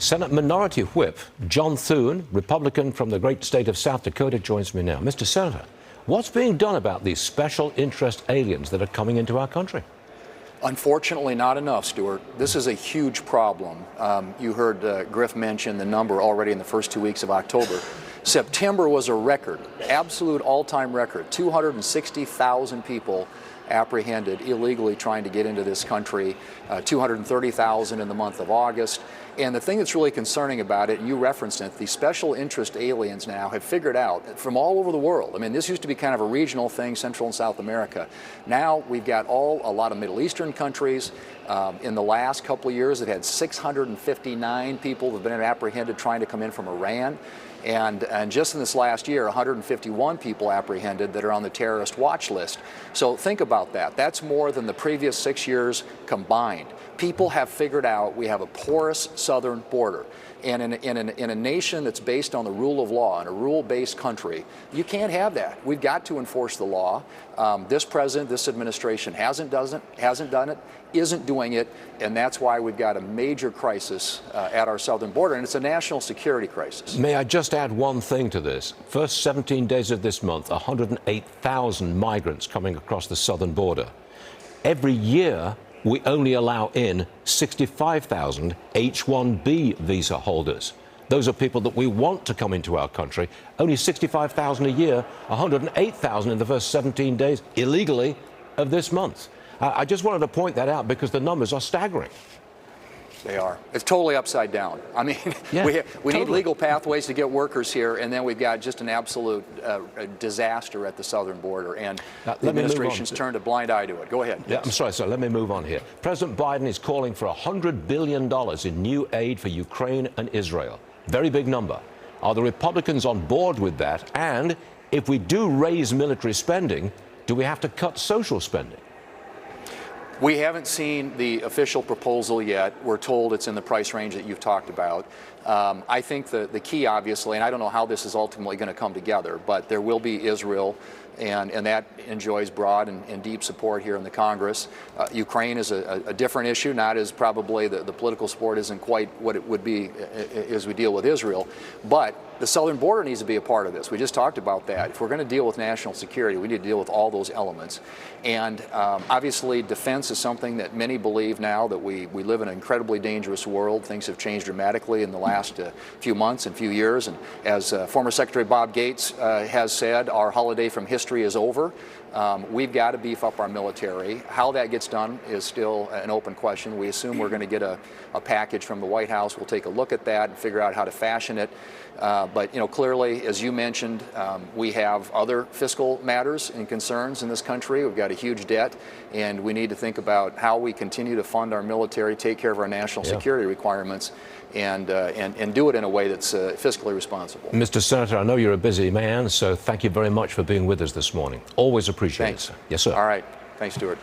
Senate Minority Whip John Thune, Republican from the great state of South Dakota, joins me now. Mr. Senator, what's being done about these special interest aliens that are coming into our country? Unfortunately, not enough, Stuart. This is a huge problem. You heard Griff mention the number already in the first 2 weeks of October. September was a record, absolute all-time record, 260,000 people apprehended illegally trying to get into this country, 230,000 in the month of August. And the thing that's really concerning about it, and you referenced it, the special interest aliens now have figured out from all over the world. I mean, this used to be kind of a regional thing, Central and South America. Now we've got a lot of Middle Eastern countries. In the last couple of years, it had 659 people that have been apprehended trying to come in from Iran. And just in this last year, 151 people apprehended that are on the terrorist watch list. So think about that. That's more than the previous 6 years combined. People have figured out we have a porous southern border. And in a nation that's based on the rule of law, in a rule-based country, you can't have that. We've got to enforce the law. This president, this administration hasn't done it, isn't doing it, and that's why we've got a major crisis at our southern border, and it's a national security crisis. May I just add one thing to this? First 17 days of this month, 108,000 migrants coming across the southern border. Every year, we only allow in 65,000 H-1B visa holders. Those are people that we want to come into our country. Only 65,000 a year, 108,000 in the first 17 days illegally of this month. I just wanted to point that out because the numbers are staggering. They are. It's totally upside down. I mean, yeah, we need legal pathways to get workers here, and then we've got just an absolute disaster at the southern border, and the administration's turned a blind eye to it. Go ahead. Yeah, yes. I'm sorry, sir. Let me move on here. President Biden is calling for $100 billion in new aid for Ukraine and Israel. Very big number. Are the Republicans on board with that? And if we do raise military spending, do we have to cut social spending? We haven't seen the official proposal yet. We're told it's in the price range that you've talked about. I think the key, obviously, and I don't know how this is ultimately going to come together, but there will be Israel, and that enjoys broad and deep support here in the Congress. Ukraine is a different issue, not as probably the political support isn't quite what it would be as we deal with Israel, but the southern border needs to be a part of this. We just talked about that. If we're going to deal with national security, we need to deal with all those elements. And obviously, defense is something that many believe now that we live in an incredibly dangerous world. Things have changed dramatically in the last few months and few years. And as former Secretary Bob Gates has said, our holiday from history is over. We've got to beef up our military. How that gets done is still an open question. We assume we're going to get a package from the White House. We'll take a look at that and figure out how to fashion it. But clearly, as you mentioned, we have other fiscal matters and concerns in this country. We've got a huge debt, and we need to think about how we continue to fund our military, take care of our national security requirements, and do it in a way that's fiscally responsible. Mr. Senator, I know you're a busy man, so thank you very much for being with us this morning. Always appreciate it, sir. Yes, sir. All right. Thanks, Stuart.